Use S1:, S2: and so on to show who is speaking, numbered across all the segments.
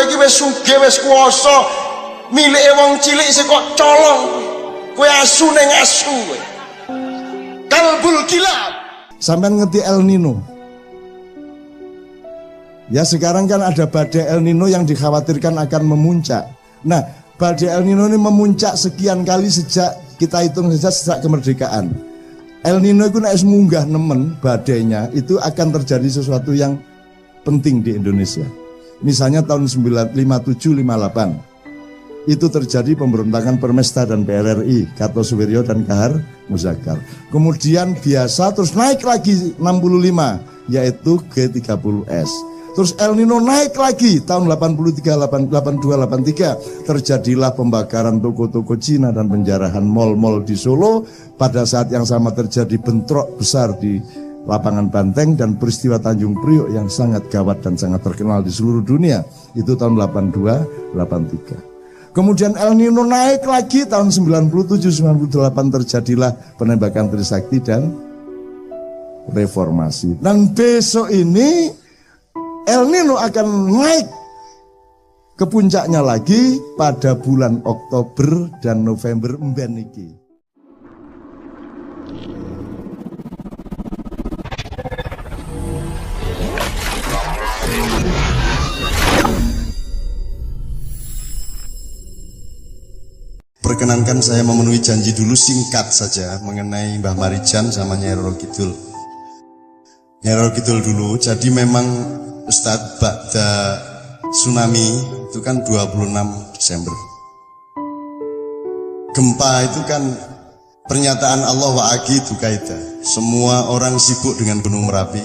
S1: kowe iki wis sugih wis kuwasa, milike wong cilik sik kok colong. Kowe asu ning asu kowe. Kalbul kilab.
S2: Sampean ngerti El Nino? Ya sekarang kan ada badai El Nino yang dikhawatirkan akan memuncak. Nah, badai El Nino ini memuncak sekian kali sejak kita hitung saja sejak kemerdekaan. El Nino itu naik munggah nemen badainya itu akan terjadi sesuatu yang penting di Indonesia. Misalnya tahun 57-58 itu terjadi pemberontakan Permesta dan PRRI, Kartosuwiryo dan Kahar Muzakar. Kemudian biasa terus naik lagi 65 yaitu G30S. Terus El Nino naik lagi tahun 82, 83 terjadilah pembakaran toko-toko Cina dan penjarahan mal-mal di Solo. Pada saat yang sama terjadi bentrok besar di Lapangan Banteng dan peristiwa Tanjung Priok yang sangat gawat dan sangat terkenal di seluruh dunia. Itu tahun 82, 83. Kemudian El Nino naik lagi tahun 97-98 terjadilah penembakan Trisakti dan reformasi. Dan besok ini El Nino akan naik ke puncaknya lagi pada bulan Oktober dan November mben iki.
S1: Perkenankan saya memenuhi janji dulu singkat saja mengenai Mbah Marijan sama Nyai Roro Kidul. Nyai Roro Kidul dulu, jadi memang Ustadz Ba'da tsunami itu kan 26 Desember. Gempa itu kan pernyataan Allah wa'agi itu kaita. Semua orang sibuk dengan Gunung Merapi.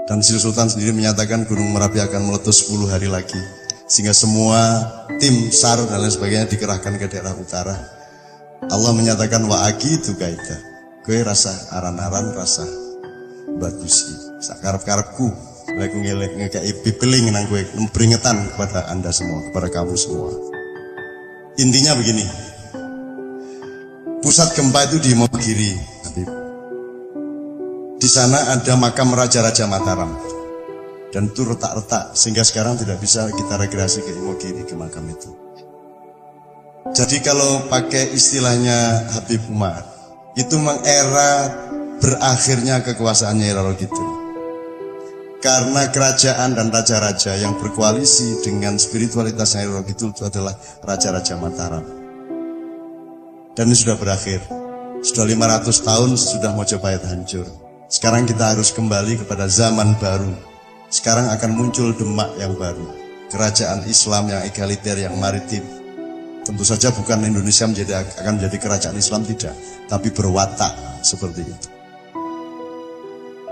S1: Dan Sri Sultan sendiri menyatakan Gunung Merapi akan meletus 10 hari lagi. Sehingga semua tim SAR dan lain sebagainya dikerahkan ke daerah utara. Allah menyatakan wa'agi itu kaita. Kowe rasa aran-aran, rasa bagusi. Sakarep-karepku, lagu ngelek ngekei pipeling nang kowe, peringatan kepada Anda semua, kepada kamu semua. Intinya begini. Pusat gempa itu di Imogiri. Di sana ada makam Raja-Raja Mataram. Dan itu retak-retak sehingga sekarang tidak bisa kita rekreasi ke Imogiri, ke makam itu. Jadi kalau pakai istilahnya Habib Umar, itu memang era berakhirnya kekuasaannya Roro Kidul. Karena kerajaan dan raja-raja yang berkoalisi dengan spiritualitas Nyai Roro Kidul itu adalah Raja-Raja Mataram. Dan ini sudah berakhir. Sudah 500 tahun sudah Mojopahit hancur. Sekarang kita harus kembali kepada zaman baru. Sekarang akan muncul Demak yang baru, kerajaan Islam yang egaliter, yang maritim. Tentu saja bukan Indonesia akan menjadi kerajaan Islam, tidak, tapi berwatak seperti itu.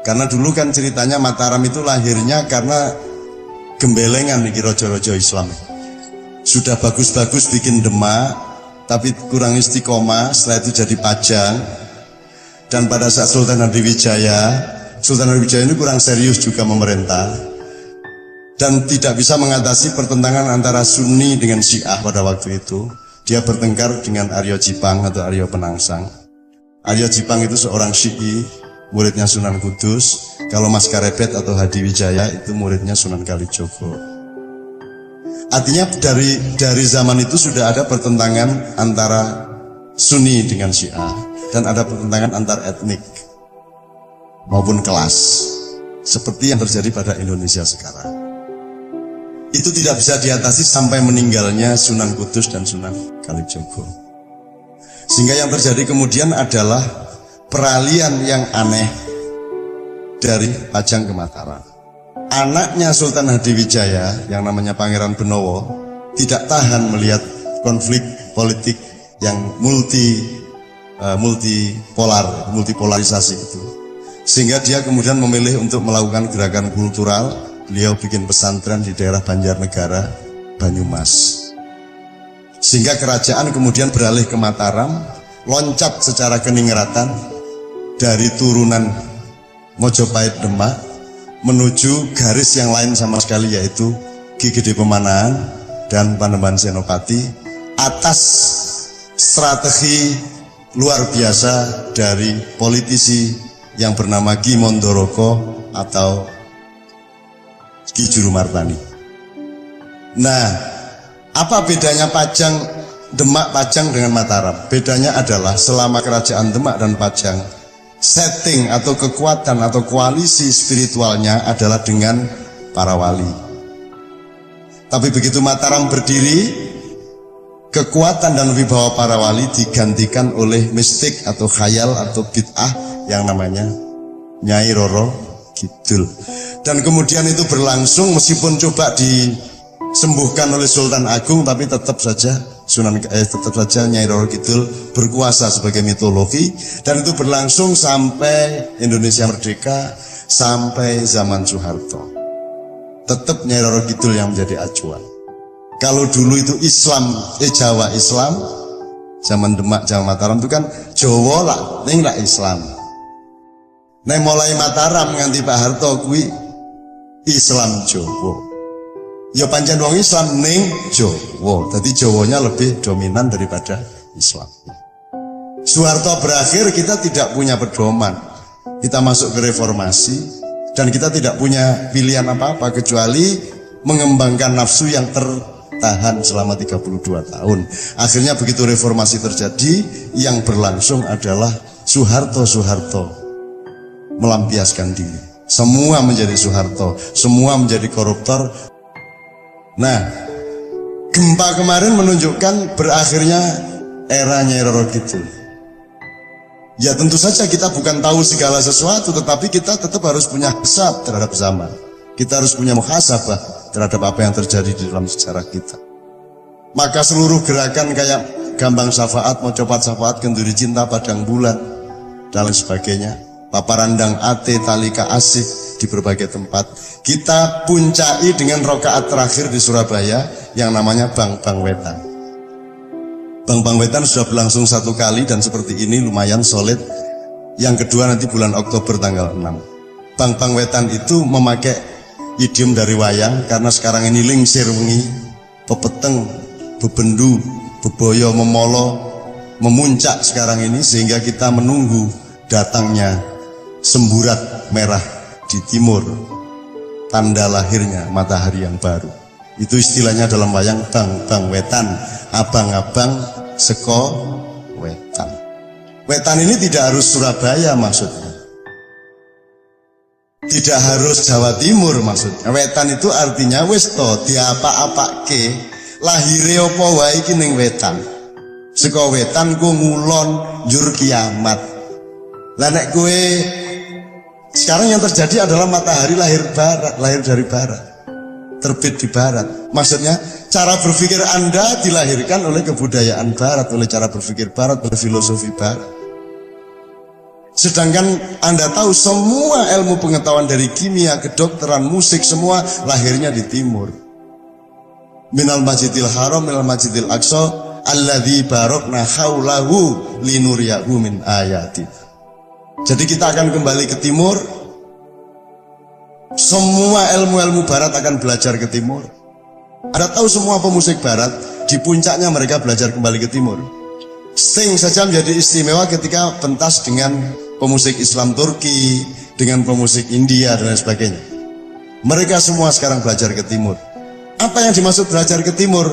S1: Karena dulu kan ceritanya Mataram itu lahirnya karena gembelengan nih rojo-rojo Islam. Sudah bagus-bagus bikin Demak, tapi kurang istiqomah, setelah itu jadi Pajang. Dan pada saat Sultan Hadiwijaya ini kurang serius juga memerintah dan tidak bisa mengatasi pertentangan antara Sunni dengan Syiah pada waktu itu. Dia bertengkar dengan Aryo Jipang atau Aryo Penangsang. Aryo Jipang itu seorang Syi'i, muridnya Sunan Kudus. Kalau Mas Karebet atau Hadiwijaya itu muridnya Sunan Kalijogo. Artinya dari zaman itu sudah ada pertentangan antara Sunni dengan Syiah dan ada pertentangan antar etnik maupun kelas, seperti yang terjadi pada Indonesia sekarang. Itu tidak bisa diatasi sampai meninggalnya Sunan Kudus dan Sunan Kalijogo. Sehingga yang terjadi kemudian adalah peralihan yang aneh dari Pajang ke Mataram. Anaknya Sultan Hadiwijaya yang namanya Pangeran Benowo tidak tahan melihat konflik politik yang multipolarisasi itu. Sehingga dia kemudian memilih untuk melakukan gerakan kultural. Beliau bikin pesantren di daerah Banjarnegara, Banyumas. Sehingga kerajaan kemudian beralih ke Mataram, loncat secara keningratan dari turunan Mojopahit Demak menuju garis yang lain sama sekali, yaitu Ki Gede Pemanahan dan Panembahan Senopati, atas strategi luar biasa dari politisi yang bernama Ki Mondoroko atau Ki Jurumartani. Nah, apa bedanya Demak, Pajang dengan Mataram? Bedanya adalah selama kerajaan Demak dan Pajang, setting atau kekuatan atau koalisi spiritualnya adalah dengan para wali. Tapi begitu Mataram berdiri, kekuatan dan wibawa para wali digantikan oleh mistik atau khayal atau bid'ah yang namanya Nyai Roro Kidul. Dan kemudian itu berlangsung meskipun coba disembuhkan oleh Sultan Agung, tapi tetap saja Nyai Roro Kidul berkuasa sebagai mitologi, dan itu berlangsung sampai Indonesia merdeka, sampai zaman Soeharto. Tetap Nyai Roro Kidul yang menjadi acuan. Kalau dulu itu Jawa Islam, zaman Demak, Jawa Mataram itu kan Jawa lah, ning lah Islam. Nah mulai Mataram nganti Pak Harto kuwi Islam Jawa. Ya pancen wong Islam ning Jawa. Jadi Jawanya lebih dominan daripada Islam. Soeharto berakhir, kita tidak punya pedoman. Kita masuk ke reformasi dan kita tidak punya pilihan apa-apa kecuali mengembangkan nafsu yang tahan selama 32 tahun. Akhirnya begitu reformasi terjadi, yang berlangsung adalah Soeharto melampiaskan diri. Semua menjadi Soeharto, semua menjadi koruptor. Nah, gempa kemarin menunjukkan berakhirnya era Nyai Roro Kidul. Ya tentu saja kita bukan tahu segala sesuatu, tetapi kita tetap harus punya hisab terhadap zaman. Kita harus punya muhasabah terhadap apa yang terjadi di dalam sejarah kita. Maka seluruh gerakan kayak Gambang Syafaat, mau copat Syafaat, Kenduri Cinta, Padang Bulan, dan lain sebagainya, Paparandang Ate, Talika Asih di berbagai tempat, kita puncai dengan rokaat terakhir di Surabaya yang namanya Bang Wetan. Bang Wetan sudah berlangsung 1 kali dan seperti ini lumayan solid. Yang kedua nanti bulan Oktober tanggal 6. Bang Wetan itu memakai idiom dari wayang, karena sekarang ini lingsir wengi, pepeteng, bebendu, beboyo, memolo, memuncak sekarang ini, sehingga kita menunggu datangnya semburat merah di timur, tanda lahirnya matahari yang baru. Itu istilahnya dalam wayang Bang Wetan, abang-abang seko wetan. Wetan ini tidak harus Surabaya maksudnya, tidak harus Jawa Timur maksudnya. Wetan itu artinya wis to diapa-apake, lahire apa wae iki ning wetan. Saka wetan ku ngulon njur kiamat. Lah nek kowe sekarang yang terjadi adalah matahari lahir dari barat, terbit di barat. Maksudnya cara berpikir Anda dilahirkan oleh kebudayaan barat, oleh cara berpikir barat, oleh filosofi barat. Sedangkan Anda tahu semua ilmu pengetahuan dari kimia, kedokteran, musik, semua lahirnya di timur. Minal Masjidil Haram, minal Masjidil Aqsa, alladzi barokna haulahu linuriyahu min ayati. Jadi kita akan kembali ke timur. Semua ilmu-ilmu barat akan belajar ke timur. Anda tahu semua pemusik barat di puncaknya mereka belajar kembali ke timur. Sting saja menjadi istimewa ketika pentas dengan pemusik Islam Turki, dengan pemusik India dan lain sebagainya. Mereka semua sekarang belajar ke timur. Apa yang dimaksud belajar ke timur?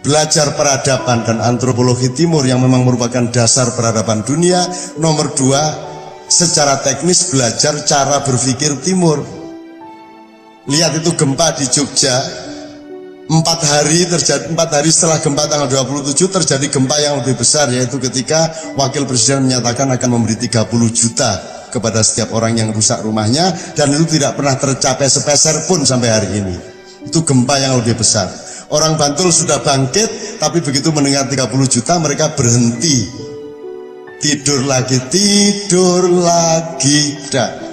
S1: Belajar peradaban dan antropologi timur yang memang merupakan dasar peradaban dunia. Nomor 2, secara teknis belajar cara berpikir timur. Lihat itu gempa di Jogja, 4 hari setelah gempa tanggal 27 terjadi gempa yang lebih besar, yaitu ketika Wakil Presiden menyatakan akan memberi 30 juta kepada setiap orang yang rusak rumahnya, dan itu tidak pernah tercapai sepeser pun sampai hari ini. Itu gempa yang lebih besar. Orang Bantul sudah bangkit, tapi begitu mendengar 30 juta mereka berhenti. Tidur lagi, dah.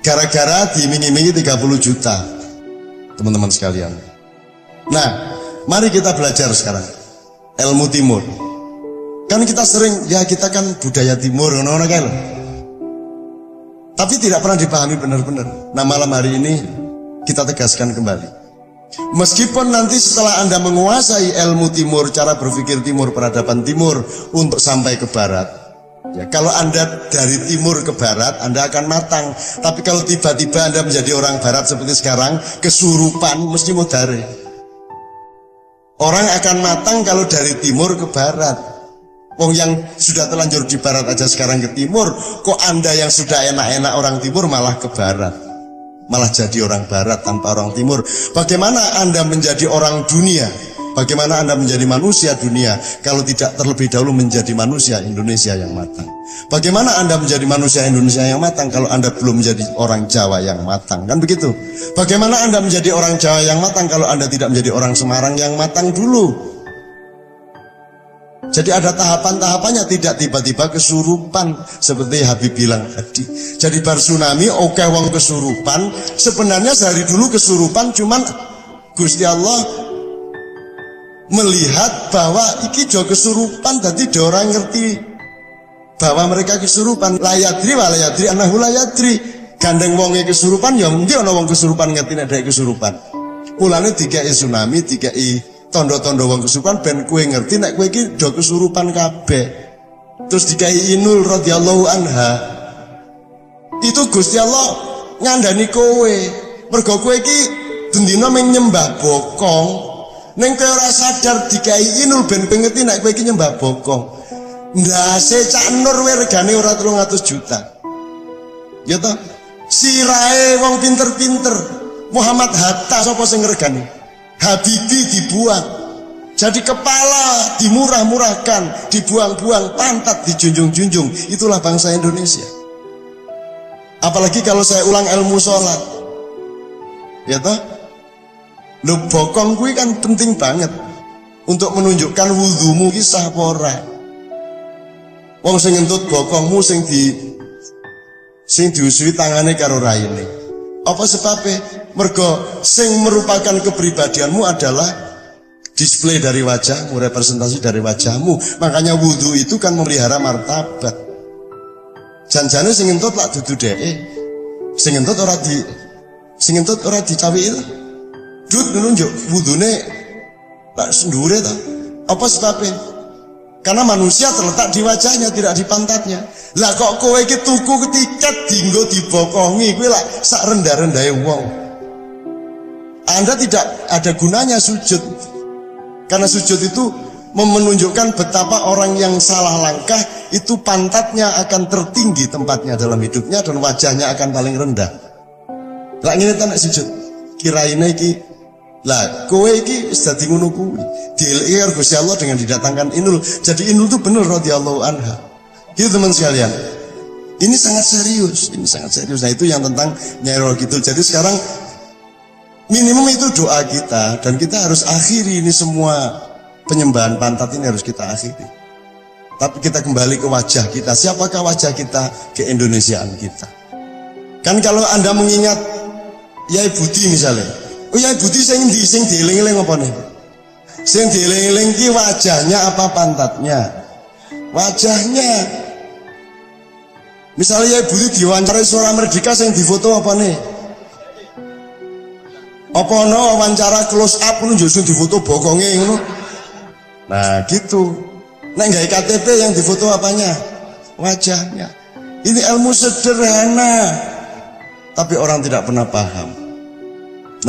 S1: Gara-gara diiming-imingi 30 juta, teman-teman sekalian. Nah, mari kita belajar sekarang ilmu timur. Kan kita sering, ya kita kan budaya timur, ngono-ngono kan. Tapi tidak pernah dipahami benar-benar. Nah, malam hari ini kita tegaskan kembali. Meskipun nanti setelah Anda menguasai ilmu timur, cara berpikir timur, peradaban timur untuk sampai ke barat, ya, kalau Anda dari timur ke barat, Anda akan matang. Tapi kalau tiba-tiba Anda menjadi orang barat seperti sekarang, kesurupan, mesti mudare. Orang akan matang kalau dari timur ke barat. Wong yang sudah terlanjur di barat aja sekarang ke timur, kok Anda yang sudah enak-enak orang timur malah ke barat, malah jadi orang barat tanpa orang timur. Bagaimana Anda menjadi orang dunia? Bagaimana Anda menjadi manusia dunia kalau tidak terlebih dahulu menjadi manusia Indonesia yang matang? Bagaimana Anda menjadi manusia Indonesia yang matang kalau Anda belum menjadi orang Jawa yang matang? Kan begitu. Bagaimana Anda menjadi orang Jawa yang matang kalau Anda tidak menjadi orang Semarang yang matang dulu? Jadi ada tahapan-tahapannya, tidak tiba-tiba kesurupan seperti Habib bilang tadi. Jadi bar tsunami oke wong kesurupan, sebenarnya dari dulu kesurupan, cuman Gusti Allah melihat bahwa iki jo kesurupan, tadi do orang ngerti bahwa mereka kesurupan. Layadri walayadri anahu layadri. Gandeng wonge kesurupan ya mungkin ana wong kesurupan ngerti nek dhek kesurupan. Mulane dikai tsunami, dikai tondo-tondo wong kesurupan ben kowe ngerti nek kowe iki do kesurupan kabeh. Terus dikai Inul radhiyallahu anha. Itu Gusti Allah ngandani kowe. Mergo kowe iki dendina mung nyembah bokong. Ning kowe ora sadar dikai Inul ben kowe ngerti nek kowe iki nyembah bokong. Ndase Cak Nur we regane ora 300 juta. Ya toh? Sirahe wong pinter-pinter. Muhammad Hatta sapa sing regani? Habibie dibuang, jadi kepala dimurah-murahkan, dibuang-buang, pantat dijunjung-junjung. Itulah bangsa Indonesia. Apalagi kalau saya ulang ilmu sholat, ya toh, lu bokong kuwi kan penting banget untuk menunjukkan wudhumu kisah pora. Wong sing ngentut bokongmu sing diusui tangane karo raine. Apa sebabnya? Mergo sing merupakan kepribadianmu adalah display dari wajahmu, representasi dari wajahmu. Makanya wudhu itu kan memelihara martabat. Janjane sing ngentut lak dudu dheke. Sing ngentut ora dicawiki. Dut nunjuk wudhune lak sendure ta. Apa sebabnya? Karena manusia terletak di wajahnya, tidak di pantatnya. Lah kok kowe iki tuku tiket dinggo dibokongi, kowe lak sak rendah-rendahe wong. Anda tidak ada gunanya sujud. Karena sujud itu menunjukkan betapa orang yang salah langkah itu pantatnya akan tertinggi tempatnya dalam hidupnya dan wajahnya akan paling rendah. Lah ngene ta nek sujud. Kiraine iki lah kowe iki wis dadi ngono kuwi. Dieleki karo Gusti Allah dengan didatangkan Inul. Jadi Inul itu bener radhiyallahu anha. Gitu teman sekalian. Ini sangat serius, ini sangat serius. Nah itu yang tentang Nyai Roro Kidul. Jadi sekarang minimum itu doa kita, dan kita harus akhiri ini semua penyembahan pantat ini harus kita akhiri. Tapi kita kembali ke wajah kita. Siapakah wajah kita? Keindonesiaan kita. Kan kalau Anda mengingat Yai Budi misalnya, oh Yai Budi sing dieling-eling apa nih? Sing dieling-eling ki wajahnya apa pantatnya? Wajahnya. Misalnya Yai Budi diwawancarai Suara Merdeka sing difoto apa nih? Apa no wawancara close up nunjuk sing difoto bokonge ngono. Nah gitu. Nek gawe KTP yang difoto apanya? Wajahnya. Ini ilmu sederhana, tapi orang tidak pernah paham.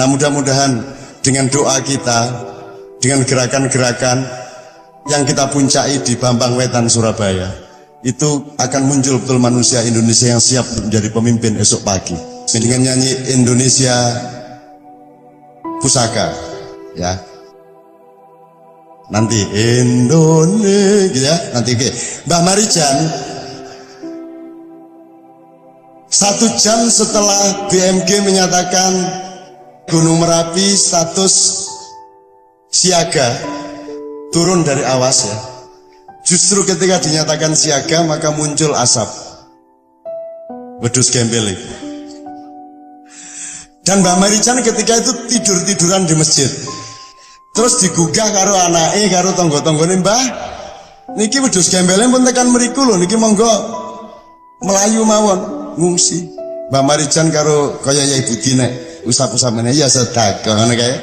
S1: Nah mudah-mudahan dengan doa kita, dengan gerakan-gerakan yang kita puncai di Bambang Wetan Surabaya, itu akan muncul betul manusia Indonesia yang siap menjadi pemimpin esok pagi. Dengan nyanyi Indonesia Pusaka, ya. Nanti Indonesia, ya. Nanti oke. Mbah Marijan 1 jam setelah BMG menyatakan Gunung Merapi status siaga, turun dari awas ya. Justru ketika dinyatakan siaga maka muncul asap wedhus gembel itu. Dan Mbak Marijan ketika itu tidur-tiduran di masjid. Terus digugah karo anake karo tangga-tanggane, "Mbah, niki wedhus gembelnya pun tekan mriku lho, niki monggo melayu mawon ngungsi." Mbak Marijan karo kaya Yai Budi nek usap-usap meneh ya sedekah ngono kae.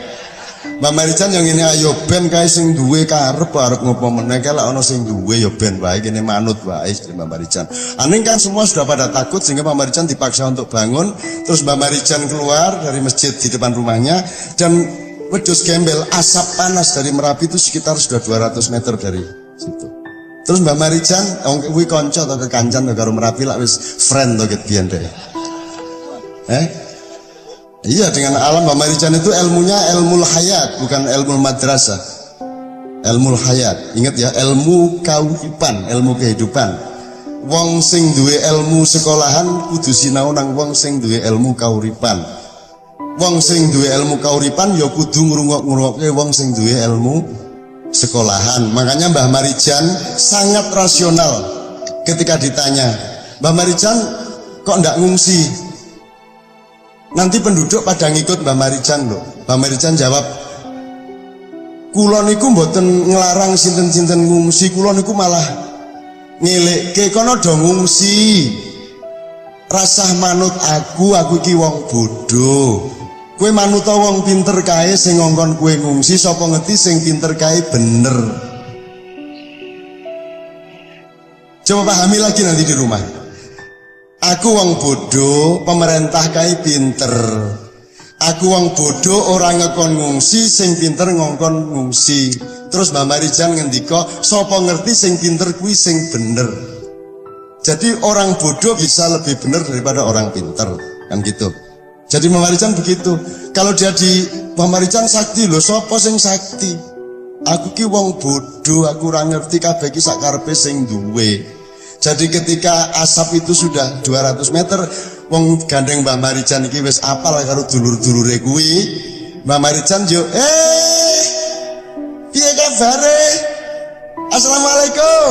S1: Mbak Marijan yang ini ayo ben kae sing duwe karep arep ngopo meneh kae lek ana sing duwe ya ben wae kene manut wae Mbak Marijan. Aning kan semua sudah pada takut sehingga Mbak Marijan dipaksa untuk bangun. Terus Mbak Marijan keluar dari masjid di depan rumahnya dan wedhus gembel, asap panas dari Merapi itu sekitar sudah 200 meter dari situ. Terus Mbak Marijan, kuwi kanca to kekancan to karo Merapi lak wis friend to ket biyen deh. Iya, dengan alam. Mbak Marijan itu ilmunya ilmu hayat, bukan ilmu madrasah. Ilmu hayat. Ingat ya, ilmu kauripan, ilmu kehidupan. Wong sing duwe ilmu sekolahan kudu sinau nang wong sing duwe ilmu kauripan. Wong sing duwe ilmu kauripan ya kudu ngrungok-ngrungokke wong sing duwe ilmu sekolahan. Makanya Mbah Marijan sangat rasional ketika ditanya, Mbah Marijan kok ndak ngungsi? Nanti penduduk pada ngikut Mbah Marijan loh. Mbah Marijan jawab, kula niku mboten nglarang sinten-sinten ngungsi, kula niku malah ngelekke kono do ngungsi. Rasah manut aku iki wong bodoh. Kowe manut wong pinter kae sing ngongkon kowe ngungsi, sapa ngerti sing pinter kae bener. Coba pahami lagi nanti di rumah. Aku wong bodoh, pemerintah kae pinter. Aku wong bodoh, orang ngekon ngungsi, sing pinter ngongkon ngungsi. Terus Mbak Marijan ngendika, sapa ngerti sing pinter kuwi sing bener. Jadi orang bodoh bisa lebih bener daripada orang pinter, kan gitu. Jadi Mbak Marijan begitu. Kalau dia di Mbak Marijan sakti loh, sapa sing sakti? Aku ki wong bodoh, aku ora ngerti kabeh ki sakarepe sing duwe. Jadi ketika asap itu sudah 200 meter, wong gandeng Mbak Marijan iki wis apal karo dulur-dulure kuwi. Mbak Marijan yo, piye kabare? Assalamualaikum.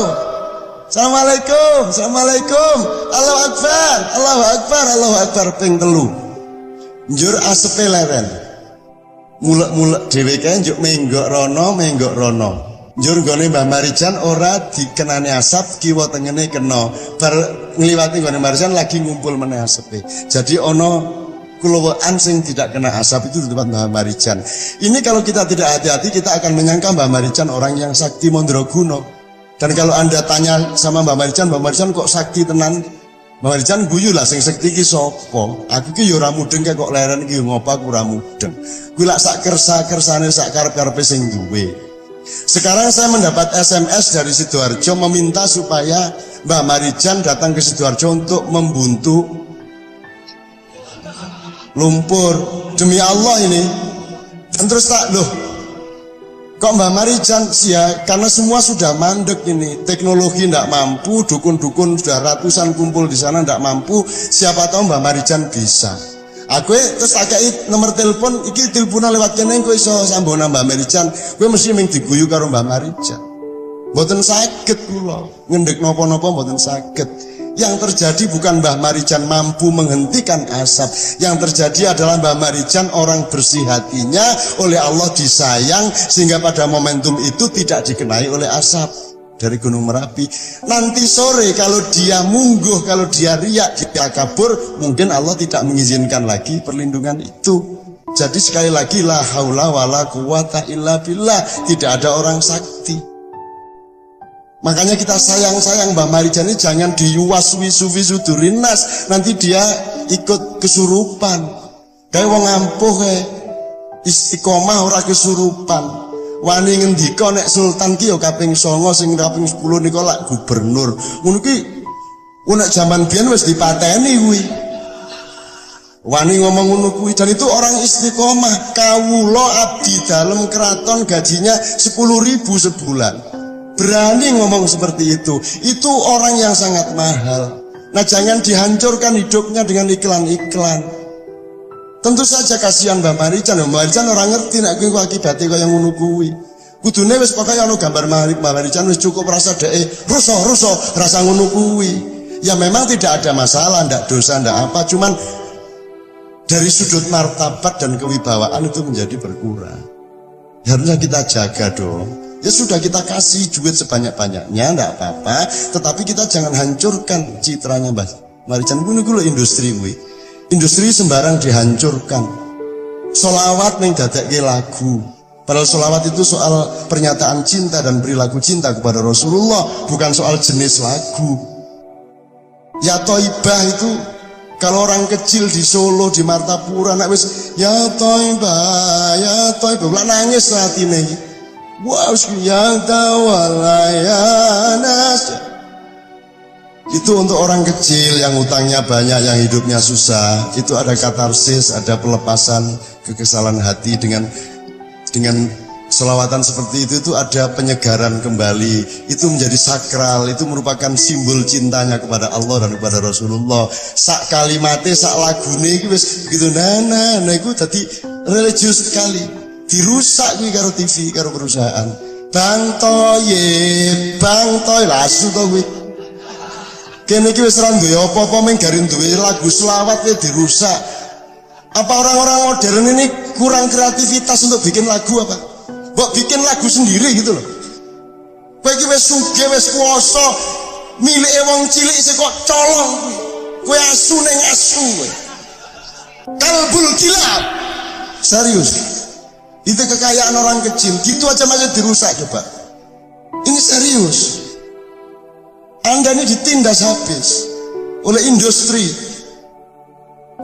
S1: Assalamualaikum. Assalamualaikum. Allahu Akbar. Allahu Akbar. Allahu Akbar ping 3. Njur asepe leren. Mulek-mulek dhewe kae njuk menggok rono. Njur gone Mbah Marijan ora dikenane asap, kiwa tengene kena. Bar ngliwati gone Marijan lagi ngumpul meneh asepe. Jadi ana kulawaan sing tidak kena asap itu di tempat Mbah Marijan. Ini kalau kita tidak hati-hati kita akan menyangka Mbah Marijan orang yang sakti mandraguna. Dan kalau Anda tanya sama Mbah Marijan kok sakti tenan? Mbah Marijan guyu lah sing sakti ki sapa? Aku ki ya ora mudeng kok leren iki ngopo aku ora mudeng. Kuwi lak sak kersa-kersane sak karep-karepe sing duwe. Sekarang saya mendapat SMS dari Sidoarjo meminta supaya Mbah Marijan datang ke Sidoarjo untuk membuntu lumpur. Demi Allah ini. Dan terus tak loh, kok Mbah Marijan ya karena semua sudah mandek ini, teknologi tidak mampu, dukun-dukun sudah ratusan kumpul di sana tidak mampu, siapa tahu Mbah Marijan bisa. Aku terus akei nomor telepon, iki teleponan lewat kene kowe iso sambungna Mbah Marijan, kowe mesti mung diguyu karo Mbah Marijan. Mboten saged kula, ngendhek napa-napa mboten saged. Yang terjadi bukan Mbah Marijan mampu menghentikan asap. Yang terjadi adalah Mbah Marijan orang bersih hatinya, oleh Allah disayang, sehingga pada momentum itu tidak dikenai oleh asap dari Gunung Merapi. Nanti sore kalau dia mungguh, kalau dia riak, dia kabur, mungkin Allah tidak mengizinkan lagi perlindungan itu. Jadi sekali lagi, la haula wala quwata illa billah, tidak ada orang sakti. Makanya kita sayang-sayang Mbah Marijan ini jangan diyuwaswi sufi sudurinas, nanti dia ikut kesurupan. Kayak wong ampuh kayak istiqomah ora kesurupan. Wani ngendika nek sultan ki ya kaping 9 sing kaping 10 nika lak gubernur. Ngono ki nek jaman biyen wis dipateni kuwi. Wani ngomong ngono kuwi, dan itu orang istiqomah. Kawula abdi dalem keraton gajinya 10.000 sebulan. Berani ngomong seperti itu orang yang sangat mahal. Nah jangan dihancurkan hidupnya dengan iklan-iklan. Tentu saja kasihan Mbah Marijan. Mbah Marijan orang ngerti nek kuwi akibate kaya ngono kuwi. Kudune wis pokoke ana gambar Mbah Marijan wis cukup rasa dhek rusuh rasa ngono kuwi. Ya memang tidak ada masalah, ndak dosa, ndak apa, cuman dari sudut martabat dan kewibawaan itu menjadi berkurang. Ya, harusnya kita jaga dong. Ya sudah, kita kasih duit sebanyak-banyaknya, enggak apa-apa, tetapi kita jangan hancurkan citranya Mbah Marijan. Kuwi industri kuwi. Industri sembarang dihancurkan. Sholawat ning dadekke lagu. Padahal sholawat itu soal pernyataan cinta dan perilaku cinta kepada Rasulullah, bukan soal jenis lagu. Ya Thaibah itu Kalau orang kecil di Solo, di Martapura, nak wis ya Thaibah, lah nangis atine. Wah, ya tawallayanas. Itu untuk orang kecil yang utangnya banyak, yang hidupnya susah. Itu ada katarsis, ada pelepasan kekesalan hati dengan selawatan seperti itu ada penyegaran kembali. Itu menjadi sakral, itu merupakan simbol cintanya kepada Allah dan kepada Rasulullah. Sak kalimate, sak lagune iki wis begitu nah iku dadi religius sekali. Dirusak kuwi karo TV, karo perusahaan. Bang Toy lasu to kuwi. Kene iki wis ora duwe apa-apa mung garing duwe lagu selawat kuwi dirusak. Apa orang-orang modern ini kurang kreativitas untuk bikin lagu apa? Mbok bikin lagu sendiri gitu loh. Kowe iki wis sugih, wis kuwasa, milike wong cilik isih kok colong kuwi. Kowe asu ning asu kowe. Kalbul kilab. Serius. Itu kekayaan orang kecil, gitu aja masih dirusak coba. Ini serius. Anda ini ditindas habis oleh industri.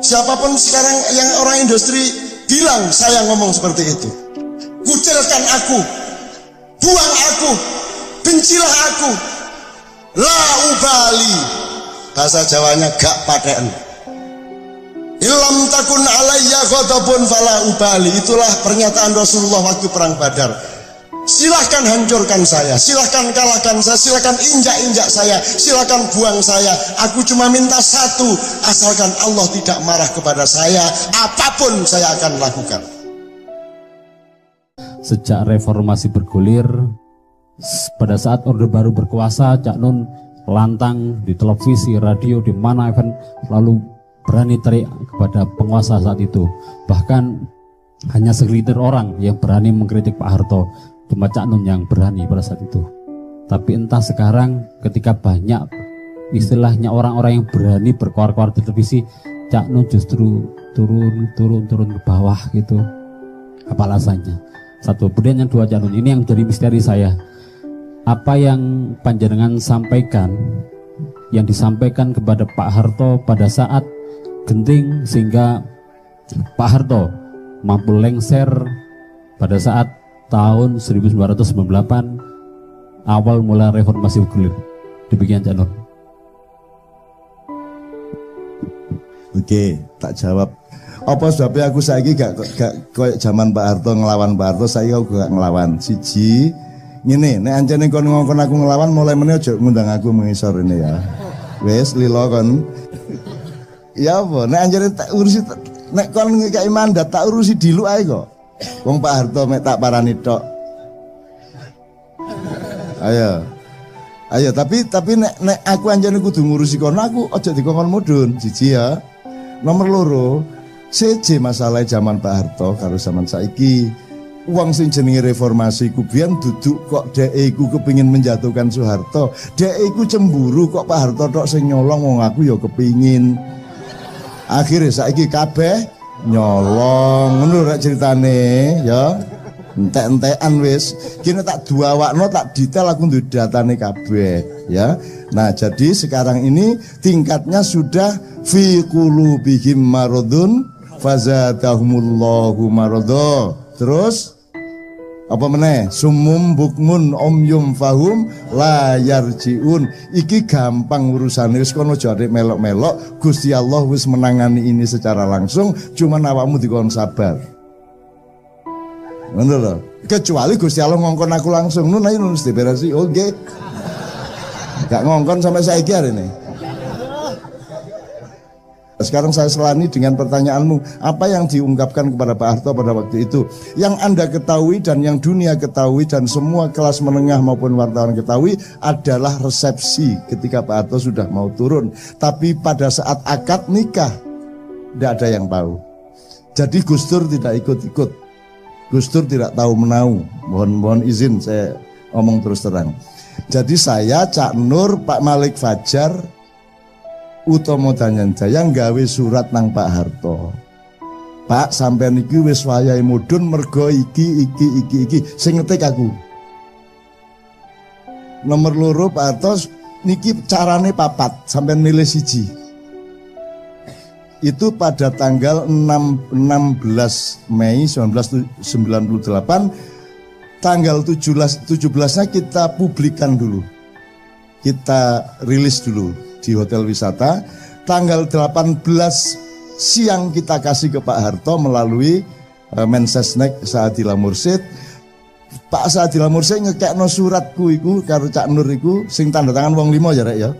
S1: Siapapun sekarang yang orang industri bilang saya ngomong seperti itu. Kucilkan aku, buang aku, bencilah aku, la ubali. Bahasa Jawanya gak paten. Ilam takun alayya ghadabun fala ubali. Itulah pernyataan Rasulullah waktu perang Badar. Silahkan hancurkan saya, silahkan kalahkan saya, silahkan injak-injak saya, silahkan buang saya. Aku cuma minta satu, asalkan Allah tidak marah kepada saya, apapun saya akan lakukan.
S3: Sejak reformasi bergulir, pada saat Orde Baru berkuasa, Cak Nun lantang di televisi, radio, di mana event, lalu berani teriak kepada penguasa saat itu. Bahkan hanya segelintir orang yang berani mengkritik Pak Harto, cuma Cak Nun yang berani pada saat itu. Tapi entah sekarang ketika banyak istilahnya orang-orang yang berani berkoar-koar di televisi, Cak Nun justru turun ke bawah gitu. Apa alasannya? Satu, kemudian yang dua, Cak Nun, ini yang menjadi misteri saya. Apa yang panjenengan sampaikan, yang disampaikan kepada Pak Harto pada saat genting sehingga Pak Harto mampu lengser pada saat tahun 1998 awal mulai reformasi bergulir. Demikian Cak Nun.
S2: Oke, tak jawab. Apa sebabnya aku saiki gak koyo zaman Pak Harto ngelawan Pak Harto, saiki aku gak ngelawan. Siji, ngene, nek ancene kon ngongkon aku ngelawan, mulai meneh aja ngundang aku mengisor ini ya. Wes lilo kon. Ya apa, nek ancene tak urusi, nek kon ngekeki mandat tak urusi dilu ae kok. Wong Pak Harto mek tak parani tok. Ayo, tapi nek aku ancene kudu ngurusi kono, aku aja dikongkon mudhun. Siji ya. Nomor loro, seje masalah zaman Pak Harto karo zaman saiki. Uang sing jenenge reformasi ku biyen duduk kok dhek iku kepingin menjatuhkan Soeharto. Dhek iku cemburu kok Pak Harto tok sing nyolong, wong aku ya kepingin. Akhirnya saiki kabeh nyolong. Ngono rek ceritane ya. Entek-entekan wis. Kene tak duawakno, tak detail aku nduwe datane kabeh ya. Nah, jadi sekarang ini tingkatnya sudah fi qulubihim maradun fazadahumullahu marada. Terus apa meneh? Sumum bukmun omyum fahum la yarjiun. Iki gampang urusane, wis kono aja arek melok-melok. Gusti Allah wis menangani ini secara langsung, cuman awakmu dikon sabar. Ngono lho. Kecuali Gusti Allah ngongkon aku langsung, nun ae nun diberesi. Oke. Gak ngongkon sampai saiki arene. Sekarang saya selani dengan pertanyaanmu, apa yang diungkapkan kepada Pak Harto pada waktu itu, yang Anda ketahui dan yang dunia ketahui dan semua kelas menengah maupun wartawan ketahui adalah resepsi ketika Pak Harto sudah mau turun. Tapi pada saat akad nikah tidak ada yang tahu. Jadi Gus Dur tidak ikut-ikut, Gus Dur tidak tahu menau. Mohon izin saya ngomong terus terang. Jadi saya, Cak Nur, Pak Malik Fajar, Utomo Danyanjaya nggawe surat nang Pak Harto. Pak, sampean iki wis wayahe mudhun mergo iki sing ngetik aku. Nomor loro Pak Harto niki carane papat, sampean milih siji. itu pada tanggal 16 Mei 1998, tanggal 17-nya kita publikan dulu, kita rilis dulu di hotel wisata. Tanggal 18 siang kita kasih ke Pak Harto melalui Mensesnek Saadillah Mursyid. Pak Saadillah Mursyid ngekekno suratku iku karo Cak Nur iku sing tanda tangan wong 5 ya rek ya.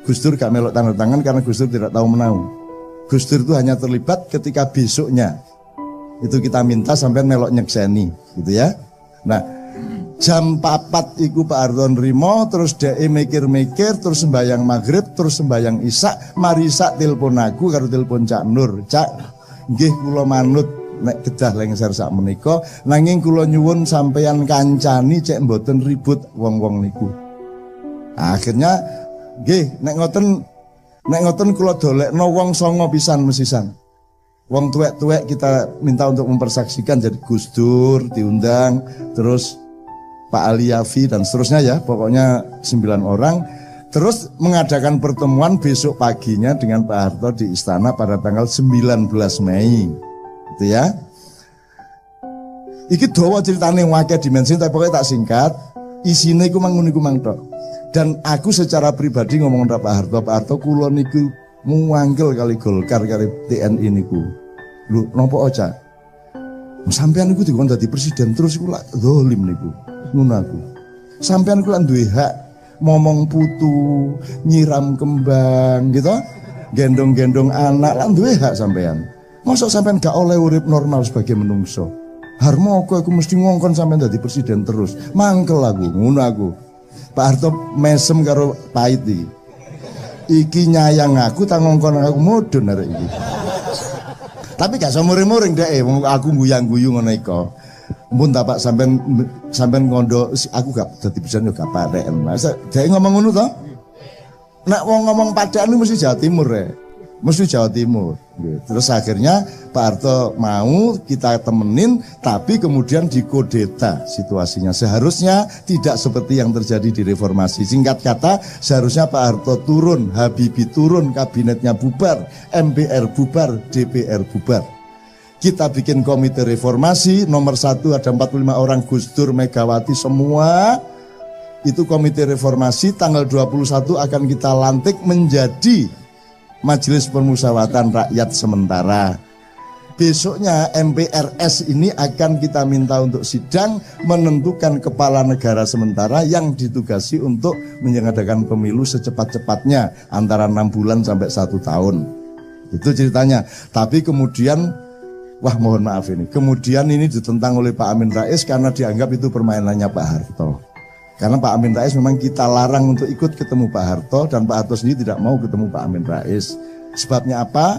S2: Gus Dur gak melok tanda tangan karena Gus Dur tidak tahu menau. Gus Dur itu hanya terlibat ketika besoknya itu kita minta sampai melok nyekseni gitu ya. Nah, jam 4 iku Pak Harto nrimo, terus dhek mikir-mikir, terus sembayang maghrib, terus sembayang isya, mari sak telepon aku karo telepon Cak Nur. Cak, nggih kula manut nek kedah lengser sak menika, nanging kula nyuwun sampeyan kancani cek mboten ribut wong-wong niku. Akhirnya nggih nek ngoten kula dolekno wong 9 pisan mesisan. Wong tuwek-tuwek kita minta untuk mempersaksikan, jadi Gus Dur diundang, terus Pak Ali Yafi dan seterusnya ya, pokoknya 9 orang. Terus mengadakan pertemuan besok paginya dengan Pak Harto di istana pada tanggal 19 Mei. Gitu ya. Iki dawa ceritane wakil dimensi, tapi pokoknya tak singkat. Isine iku mang tok. Dan aku secara pribadi ngomong sama Pak Harto kula niku muangkel kali Golkar kali TNI niku. Lho napa oca? Sampeyan niku dikon dadi presiden terus iku lak zalim niku. Ngono aku. Sampeyan iku lak duwe hak momong putu, nyiram kembang gitu. Gendong-gendong anak lak duwe hak sampeyan. Mosok sampeyan gak oleh urip normal sebagai menungso. Harmoko aku mesti ngongkon sampeyan dadi presiden terus. Mangkel aku, ngono aku. Pak Harto mesem karo pahit iki. Iki nyayang aku tak ngongkon aku mudun arek iki. Tapi gak muring-muring dek, aku guyang-guyu ngono iko. Mumpun tak Pak sampean ngondo, aku gak dadi bisa yo gak pareken. Masa dek ngomong ngono to? Nek wong ngomong padaan mesti Jawa Timur ya. Mesti Jawa Timur. Terus akhirnya Pak Harto mau kita temenin, tapi kemudian dikodeta situasinya. Seharusnya tidak seperti yang terjadi di reformasi. Singkat kata, seharusnya Pak Harto turun, Habibie turun, kabinetnya bubar, MPR bubar, DPR bubar. Kita bikin komite reformasi, nomor 1 ada 45 orang, Gus Dur, Megawati, semua. Itu komite reformasi, tanggal 21 akan kita lantik menjadi Majelis Permusyawaratan Rakyat Sementara. Besoknya MPRS ini akan kita minta untuk sidang menentukan kepala negara sementara yang ditugasi untuk menyelenggarakan pemilu secepat-cepatnya antara 6 bulan sampai 1 tahun. Itu ceritanya. Tapi kemudian, wah mohon maaf ini, kemudian ini ditentang oleh Pak Amin Rais karena dianggap itu permainannya Pak Harto. Karena Pak Amin Rais memang kita larang untuk ikut ketemu Pak Harto, dan Pak Harto sendiri tidak mau ketemu Pak Amin Rais. Sebabnya apa?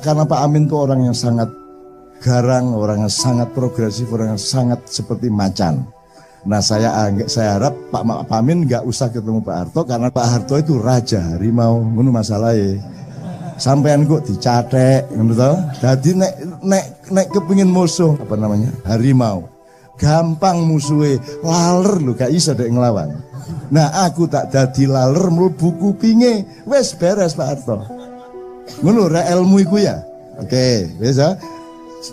S2: Karena Pak Amin itu orang yang sangat garang, orang yang sangat progresif, orang yang sangat seperti macan. Nah saya harap Pak Amin nggak usah ketemu Pak Harto, karena Pak Harto itu raja harimau, ngono masalahnya. Sampean kok dicatek, ngono to. Dadi nek kepengin musuh apa namanya? Harimau. Gampang musuhe, laler lho gak iso dek nglawan. Nah aku tak dadi laler mlebu kupinge, wis beres Pak Harto. Ngono ra ilmu iku ya. Oke, wis ya.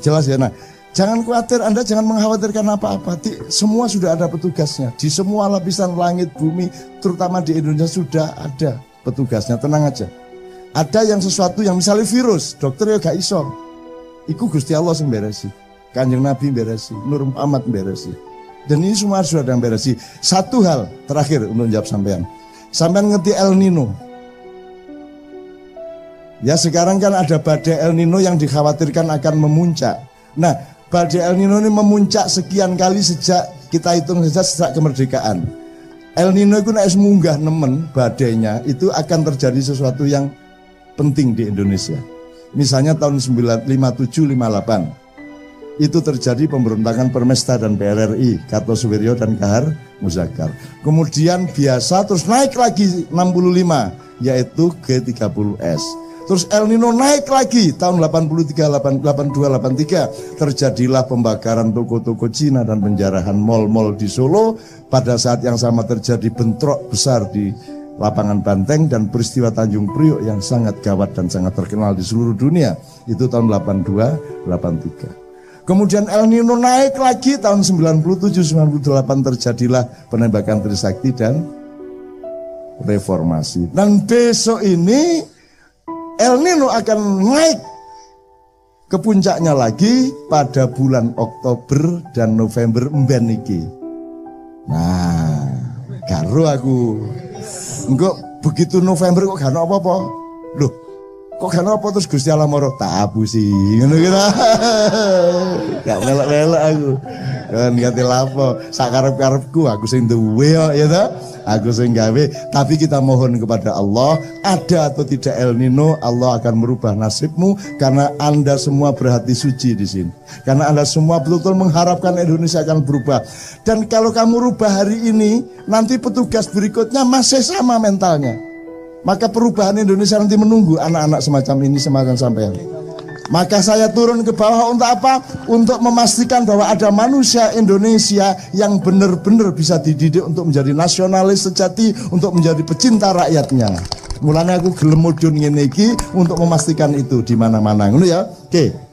S2: Jelas ya. Nah, jangan khawatir, Anda jangan mengkhawatirkan apa-apa. Semua sudah ada petugasnya. Di semua lapisan langit bumi, terutama di Indonesia sudah ada petugasnya. Tenang aja. Ada yang sesuatu yang misalnya virus, dokter ya gak iso. Iku Gusti Allah sing beresi. Kanjeng Nabi beresi, Nur Muhammad beresi. Dan ini semua sudah ada yang beresi. Satu hal terakhir untuk jawab sampean. Sampean ngerti El Nino? Ya sekarang kan ada badai El Nino yang dikhawatirkan akan memuncak. Nah, badai El Nino ini memuncak sekian kali sejak kita hitung saja sejak kemerdekaan. El Nino itu nek munggah nemen badainya, itu akan terjadi sesuatu yang penting di Indonesia. Misalnya tahun 57-58. Itu terjadi pemberontakan Permesta dan PRRI, Kartosuwiryo dan Kahar Muzakar. Kemudian biasa terus naik lagi 65, yaitu G30S. Terus El Nino naik lagi tahun 83, 82, 83. Terjadilah pembakaran toko-toko Cina dan penjarahan mal-mal di Solo. Pada saat yang sama terjadi bentrok besar di lapangan Banteng dan peristiwa Tanjung Priok yang sangat gawat dan sangat terkenal di seluruh dunia. Itu tahun 82, 83. Kemudian El Nino naik lagi tahun 97-98 terjadilah penembakan Trisakti dan reformasi. Dan besok ini El Nino akan naik ke puncaknya lagi pada bulan Oktober dan November mben iki. Nah, karo aku. Enggak begitu November kok gak ono apa-apa. Loh, kok gak ono apa terus Gusti Allah moro tak abusi ngono gitu. Gak melek-melek aku. Kan ngati lapo, sak karep-karepku aku sing duwe ya ta. Aku sing gawe, tapi kita mohon kepada Allah, ada atau tidak El Nino, Allah akan merubah nasibmu karena Anda semua berhati suci di sini. Karena Anda semua betul-betul mengharapkan Indonesia akan berubah. Dan kalau kamu rubah hari ini, nanti petugas berikutnya masih sama mentalnya. Maka perubahan Indonesia nanti menunggu anak-anak semacam ini, semacam sampean. Maka saya turun ke bawah untuk apa? Untuk memastikan bahwa ada manusia Indonesia yang benar-benar bisa dididik untuk menjadi nasionalis sejati, untuk menjadi pecinta rakyatnya. Mulanya aku gelem mudhun ngene iki untuk memastikan itu di mana-mana. Ngono ya. Oke.